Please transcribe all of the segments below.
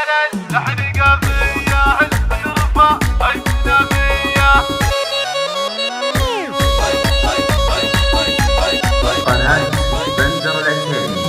على اللحن قافية ترفع النبية. قناة بندر العتيبي.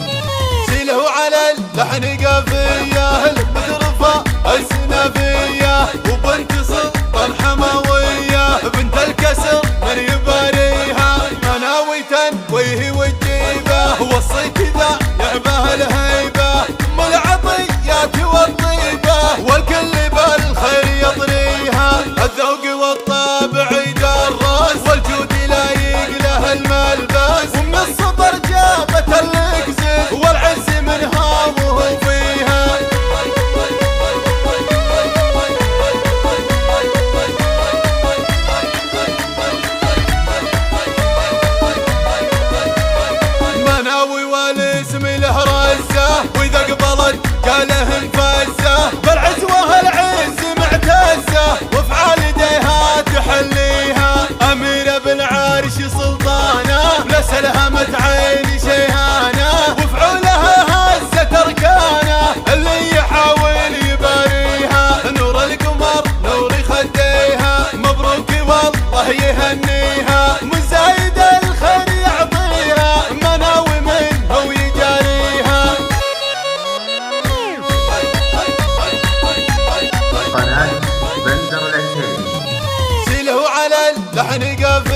سيله على اللحن قافية ترفع السنافية، وبنت سلطان حماوية بنت الكسر من يباريها، مناوي تنويه وتجيبه وصي كذا يعبه الهيبة، ام العطيات والطيبة والكل بالخير يطريها، الذوق والطابع يدرس والجود لا يقله الملبس، ومن السطر جابت الكزل والعز منها وهو فيها. مناوي والاسم له رزه، واذا قبلت قاله انفزه، بالعزوه العز معتزه وافعال يديها تحليها، اميره بالعرش سلطانه لسلهمت عيني شيهانه، وفعولها هزت اركانه اللي يحاول يباريها، نور القمر نور خديها مبروك والله يهنيها، مزايد الخير يعطيها مناوي منه ويجاريها. قناة بندر العتيبي. سيله على اللحن قافية